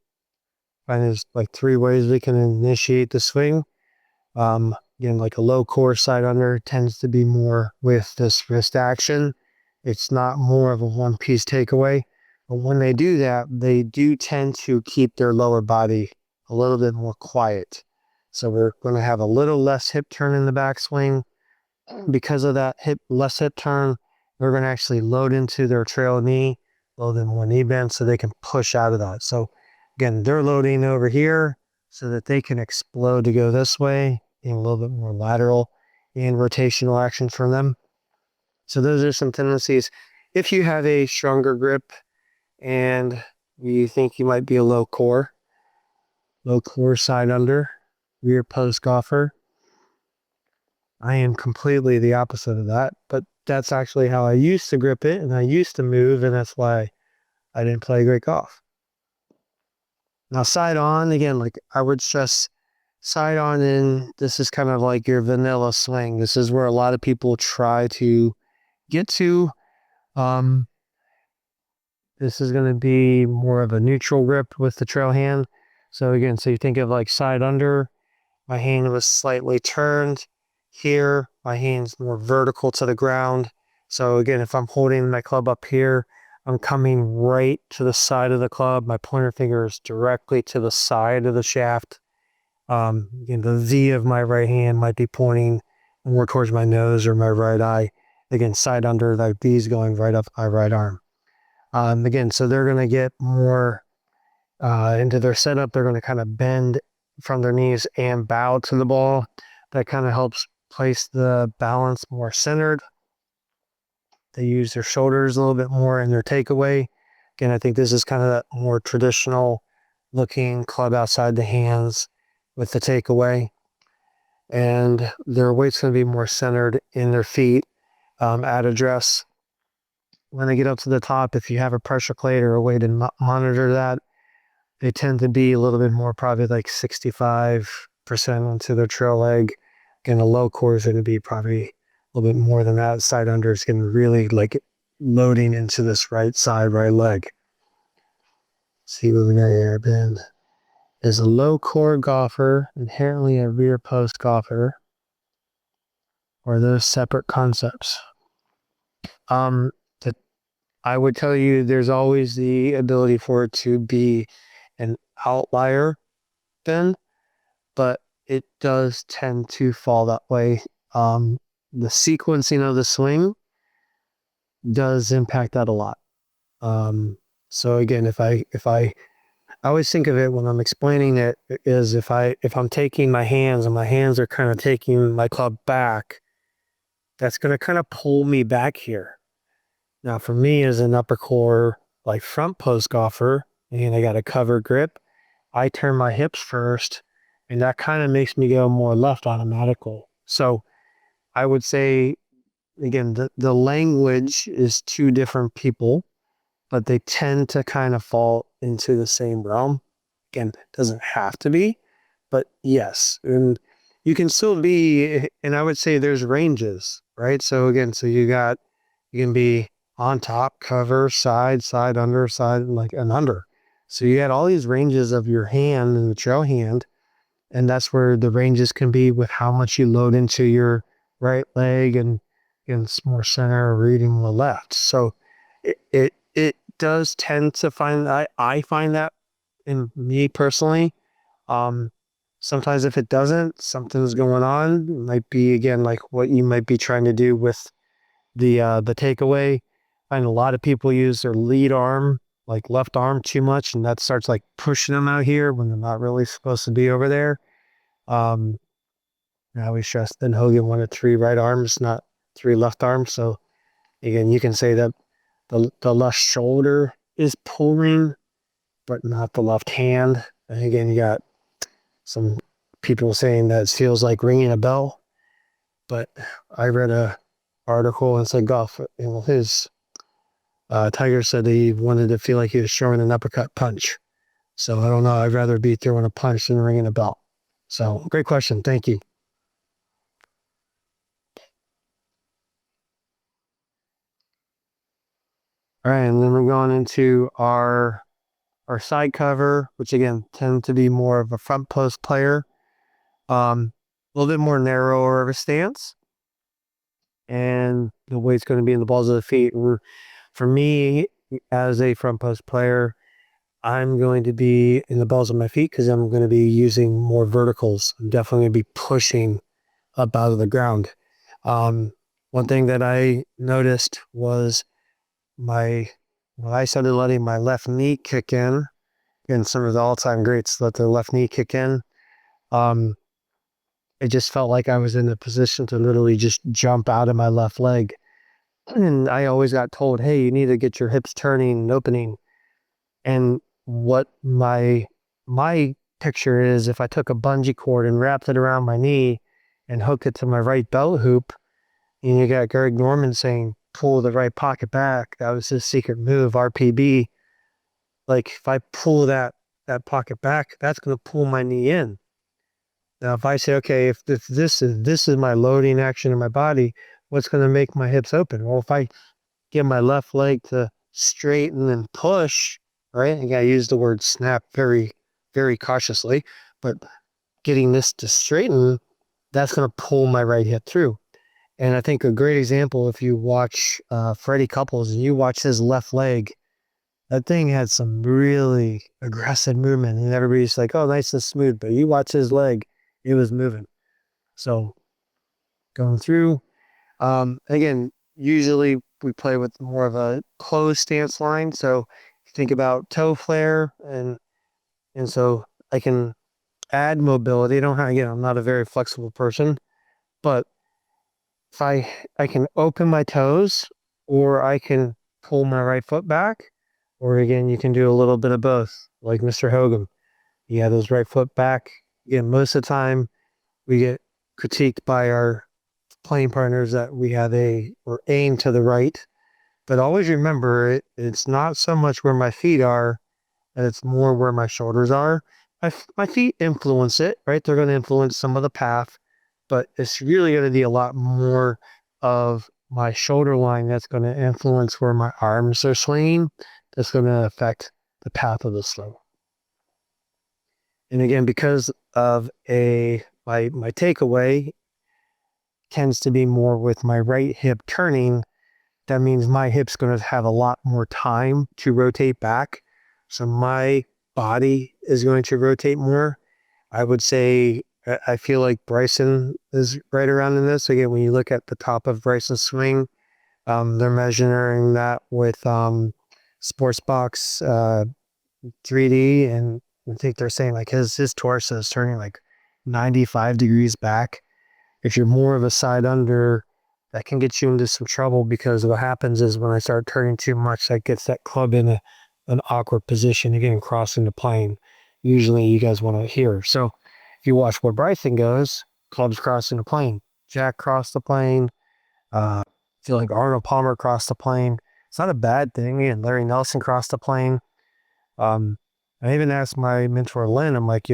there's like 3 ways we can initiate the swing. Again, like a low core side under tends to be more with this wrist action. It's not more of a one piece takeaway. But when they do that, they do tend to keep their lower body a little bit more quiet. So we're going to have a little less hip turn in the backswing. Because of that less hip turn, they're going to actually load into their trail knee, load in one knee bend so they can push out of that. So again, they're loading over here so that they can explode to go this way in a little bit more lateral and rotational action from them. So those are some tendencies. If you have a stronger grip and you think you might be a low core side under, rear post golfer, I am completely the opposite of that, but that's actually how I used to grip it and I used to move, and that's why I didn't play great golf. Now, side on, again, like I would stress side on in, this is kind of like your vanilla swing. This is where a lot of people try to get to. This is going to be more of a neutral grip with the trail hand. So again, so you think of like side under, my hand was slightly turned. Here, my hand's more vertical to the ground. So again, if I'm holding my club up here, I'm coming right to the side of the club. My pointer finger is directly to the side of the shaft. The V of my right hand might be pointing more towards my nose or my right eye. Again, side under, that V is going right up my right arm. Again, so they're going to get more into their setup. They're going to kind of bend from their knees and bow to the ball. That kind of helps place the balance more centered. They use their shoulders a little bit more in their takeaway. Again, I think this is kind of that more traditional looking club outside the hands with the takeaway. And their weight's going to be more centered in their feet at address. When they get up to the top, if you have a pressure plate or a way to monitor that, they tend to be a little bit more, probably like 65% onto their trail leg. Again, the low core is going to be probably a little bit more than that. Side under is getting really like loading into this right side, right leg. Let's see what we got here, Ben. Is a low core golfer inherently a rear post golfer? Or are those separate concepts? I would tell you there's always the ability for it to be an outlier, Ben, but it does tend to fall that way. The sequencing of the swing does impact that a lot. So again, if I always think of it when I'm explaining it is if I'm taking my hands and my hands are kind of taking my club back, that's going to kind of pull me back here. Now, for me as an upper core, like front post golfer, and I got a cover grip, I turn my hips first, and that kind of makes me go more left automatically. So I would say, again, the language is 2 different people, but they tend to kind of fall into the same realm. Again, it doesn't have to be, but yes. And you can still be, and I would say there's ranges, right? So again, you can be on top, cover, side, under, side, like an under. So you had all these ranges of your hand and the trail hand, and that's where the ranges can be with how much you load into your right leg and it's more center or reading the left. So it does tend to find, I find that in me personally. Sometimes if it doesn't, something's going on. It might be, again, like what you might be trying to do with the takeaway. I find a lot of people use their lead arm like left arm too much, and that starts like pushing them out here when they're not really supposed to be over there. Um, I always stress then Hogan wanted 3 right arms, not 3 left arms. So again, you can say that the left shoulder is pulling, but not the left hand. And again, you got some people saying that it feels like ringing a bell. But I read a article and said golf, his Tiger said he wanted to feel like he was throwing an uppercut punch. So I don't know. I'd rather be throwing a punch than ringing a bell. So great question. Thank you. All right, and then we're going into our side cover, which again tend to be more of a front post player, a little bit more narrower of a stance, and the weight's going to be in the balls of the feet. For me, as a front post player, I'm going to be in the balls of my feet because I'm going to be using more verticals. I'm definitely going to be pushing up out of the ground. One thing that I noticed was when I started letting my left knee kick in, and some of the all-time greats let their left knee kick in, it just felt like I was in a position to literally just jump out of my left leg. And I always got told, hey, you need to get your hips turning and opening. And what my picture is, if I took a bungee cord and wrapped it around my knee and hooked it to my right belt hoop, and you got Greg Norman saying, pull the right pocket back. That was his secret move, RPB. Like if I pull that pocket back, that's going to pull my knee in. Now, if I say, okay, if this is my loading action in my body, what's going to make my hips open? Well, if I get my left leg to straighten and push, right? And I use the word snap very, very cautiously, but getting this to straighten, that's going to pull my right hip through. And I think a great example, if you watch Freddie Couples and you watch his left leg, that thing had some really aggressive movement, and everybody's like, oh, nice and smooth. But you watch his leg, it was moving. So going through, again, usually we play with more of a closed stance line. So think about toe flare, and so I can add mobility. I don't have, again, I'm not a very flexible person, but if I can open my toes, or I can pull my right foot back, or again, you can do a little bit of both, like Mr. Hogan. He had his right foot back. Again, most of the time we get critiqued by our playing partners that we're aimed to the right. But always remember, it's not so much where my feet are, and it's more where my shoulders are. My feet influence it, right? They're going to influence some of the path, but it's really going to be a lot more of my shoulder line that's going to influence where my arms are swinging. That's going to affect the path of the swing. And again, because of my takeaway tends to be more with my right hip turning, that means my hip's going to have a lot more time to rotate back. So my body is going to rotate more. I would say, I feel like Bryson is right around in this. Again, when you look at the top of Bryson's swing, they're measuring that with Sportsbox 3D, and I think they're saying like his torso is turning like 95 degrees back. If you're more of a side under, that can get you into some trouble, because what happens is when I start turning too much, that gets that club in an awkward position, again, crossing the plane. Usually you guys want to hear. So if you watch where Bryson goes, club's crossing the plane. Jack crossed the plane. I feel like Arnold Palmer crossed the plane. It's not a bad thing. And Larry Nelson crossed the plane. I even asked my mentor, Lynn, I'm like,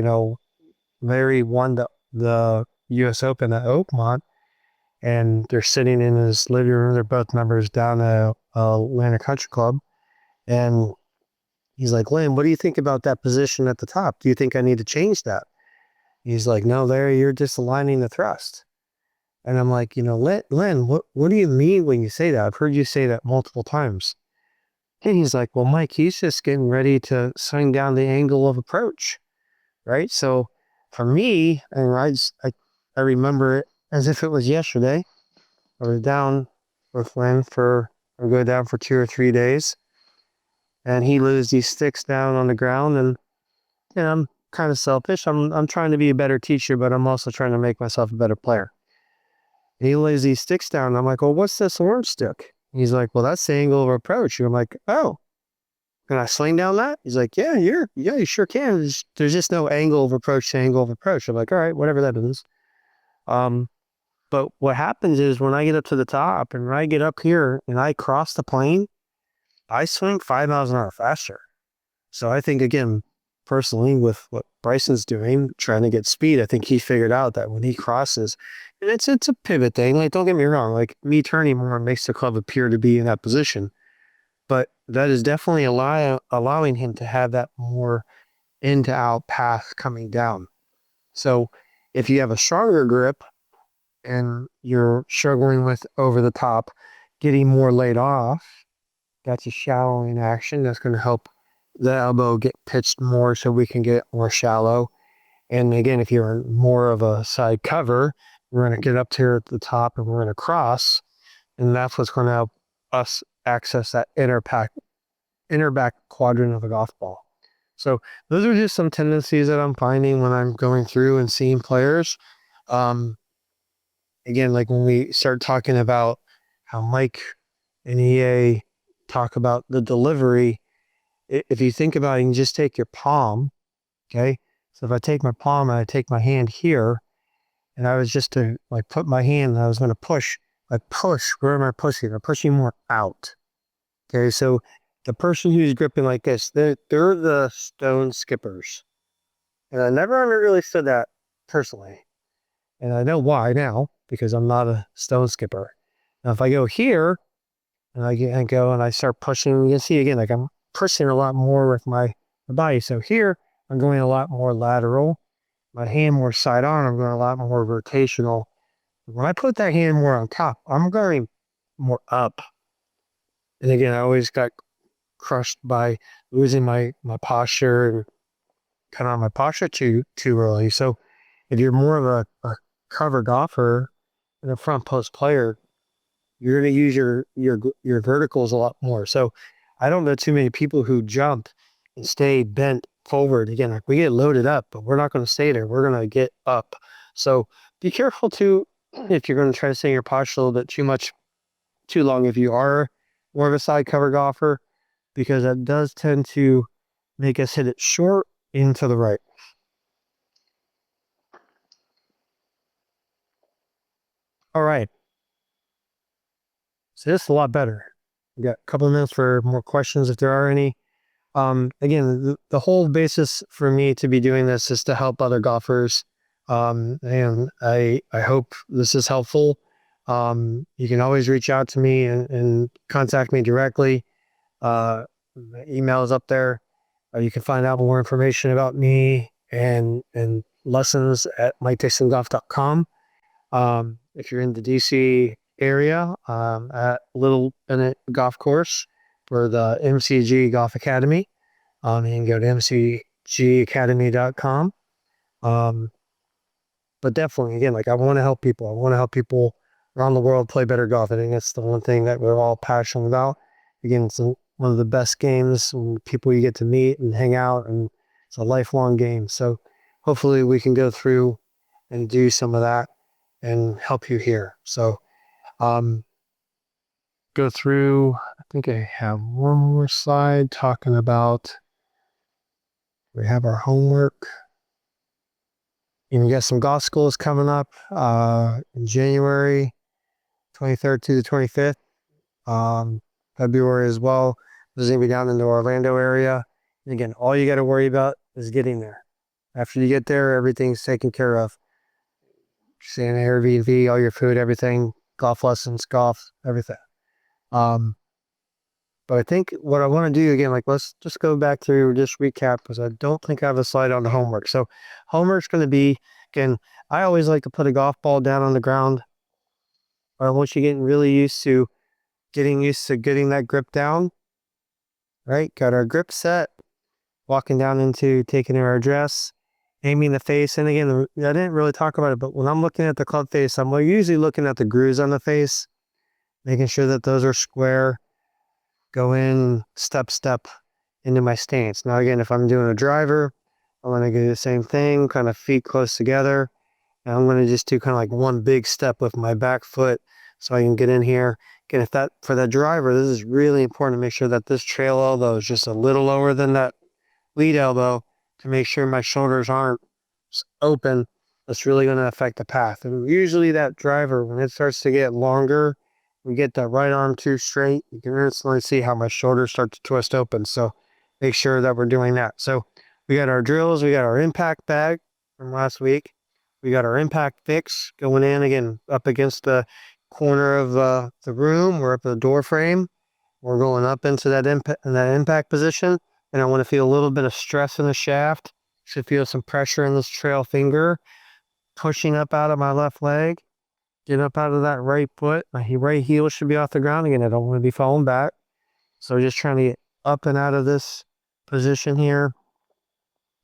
Larry won the U.S. Open at Oakmont, and they're sitting in his living room. They're both members down at Atlanta Country Club. And he's like, Lynn, what do you think about that position at the top? Do you think I need to change that? He's like, no, Larry, you're just aligning the thrust. And I'm like, Lynn, what do you mean when you say that? I've heard you say that multiple times. And he's like, well, Mike, he's just getting ready to swing down the angle of approach, right? So for me, and I remember it as if it was yesterday. I was down with Lynn or go down for 2 or 3 days. and he lays these sticks down on the ground, and I'm kind of selfish. I'm trying to be a better teacher, but I'm also trying to make myself a better player. And he lays these sticks down, and I'm like, well, what's this orange stick? He's like, well, that's the angle of approach. And I'm like, oh, can I sling down that? He's like, yeah, you sure can. There's just no angle of approach to angle of approach. I'm like, all right, whatever that is. But what happens is when I get up to the top and when I get up here and I cross the plane, I swing 5 miles an hour faster. So I think, again, personally, with what Bryson's doing, trying to get speed, I think he figured out that when he crosses, and it's a pivot thing. Like, don't get me wrong. Like, me turning more makes the club appear to be in that position. But that is definitely allowing him to have that more in to out path coming down. So if you have a stronger grip and you're struggling with over the top, getting more laid off, that's a shallowing action. That's going to help the elbow get pitched more so we can get more shallow. And again, if you're more of a side cover, we're going to get up here at the top and we're going to cross. And that's what's going to help us access that inner back quadrant of a golf ball. So those are just some tendencies that I'm finding when I'm going through and seeing players. Again, like when we start talking about how Mike and EA talk about the delivery, if you think about it, you can just take your palm, okay? So if I take my palm and I take my hand here, and I was just to like put my hand and I was going to push, where am I pushing? I'm pushing more out. Okay, so the person who's gripping like this, they're the stone skippers. And I never understood that personally. And I know why now, because I'm not a stone skipper. Now, if I go here, and I go and I start pushing, you can see again, like I'm pushing a lot more with my body. So here, I'm going a lot more lateral. My hand more side on, I'm going a lot more rotational. When I put that hand more on top, I'm going more up. And again, I always got crushed by losing my posture and kind of on my posture too early. So if you're more of a cover golfer and a front post player, you're going to use your verticals a lot more. So I don't know too many people who jump and stay bent forward. Again, like we get loaded up, but we're not going to stay there. We're going to get up. So be careful too if you're going to try to stay in your posture a little bit too long if you are more of a side cover golfer, because that does tend to make us hit it short into the right. All right. So this is a lot better. We got a couple of minutes for more questions if there are any. Again, the whole basis for me to be doing this is to help other golfers. And I hope this is helpful. You can always reach out to me and contact me directly. My email is up there. You can find out more information about me and lessons at MikeDicksonGolf.com. If you're in the DC area, at Little Bennett Golf Course for the MCG Golf Academy, you can go to mcgacademy.com. But definitely, again, like I want to help people. I want to help people around the world play better golf. I think that's the one thing that we're all passionate about. Again, it's one of the best games, people you get to meet and hang out, and it's a lifelong game. So hopefully we can go through and do some of that and help you here. So go through, I think I have one more slide talking about, we have our homework. And we got some golf schools coming up in January 23rd to the 25th. February as well. This is going to be down in the Orlando area. And again, all you got to worry about is getting there. After you get there, everything's taken care of. Staying in Airbnb, all your food, everything, golf lessons, golf, everything. But I think what I want to do again, like let's just go back through, just recap, because I don't think I have a slide on the homework. So homework's going to be, again, I always like to put a golf ball down on the ground. But once you're getting really used to getting that grip down, right? Got our grip set, walking down into taking our address, aiming the face. And again, I didn't really talk about it, but when I'm looking at the club face, I'm usually looking at the grooves on the face, making sure that those are square. Go in, step, into my stance. Now again, if I'm doing a driver, I'm going to do the same thing, kind of feet close together. And I'm going to just do kind of like one big step with my back foot so I can get in here. Again, if that for that driver, this is really important to make sure that this trail elbow is just a little lower than that lead elbow to make sure my shoulders aren't open. That's really going to affect the path. And usually that driver, when it starts to get longer, we get the right arm too straight, you can instantly see how my shoulders start to twist open. So make sure that we're doing that. So we got our drills, we got our impact bag from last week. We got our impact fix going in again up against the corner of the room. We're up at the door frame. We're going up into that impact position. And I want to feel a little bit of stress in the shaft. Should feel some pressure in this trail finger, pushing up out of my left leg, get up out of that right foot. My right heel should be off the ground again. I don't want to be falling back. So just trying to get up and out of this position here,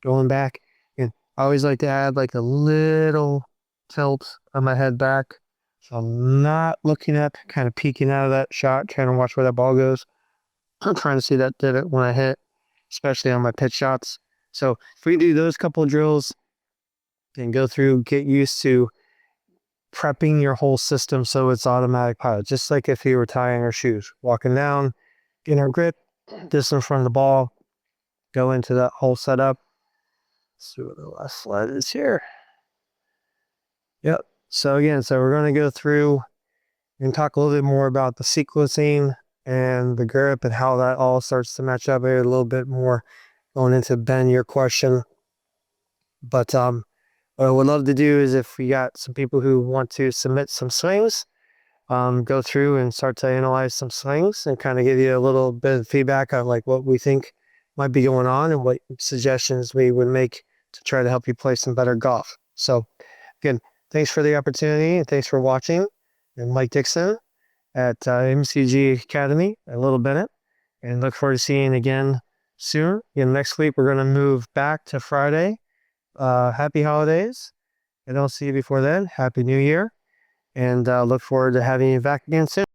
going back. And I always like to add like a little tilt on my head back. So I'm not looking up, kind of peeking out of that shot, trying to watch where that ball goes. I'm trying to see that divot when I hit, especially on my pitch shots. So if we do those couple of drills and go through, get used to prepping your whole system so it's automatic pilot, just like if you were tying our shoes, walking down, getting our grip, this in front of the ball, go into that whole setup. Let's see what the last slide is here. Yep. So again, so we're going to go through and talk a little bit more about the sequencing and the grip and how that all starts to match up a little bit more going into Ben, your question. But what I would love to do is if we got some people who want to submit some swings, go through and start to analyze some swings and kind of give you a little bit of feedback on like what we think might be going on and what suggestions we would make to try to help you play some better golf. So again, thanks for the opportunity and thanks for watching. And Mike Dickson at MCG Academy, a Little Bennett, and look forward to seeing you again soon. Again, next week we're going to move back to Friday. Happy holidays, and I'll see you before then. Happy New Year, and look forward to having you back again soon.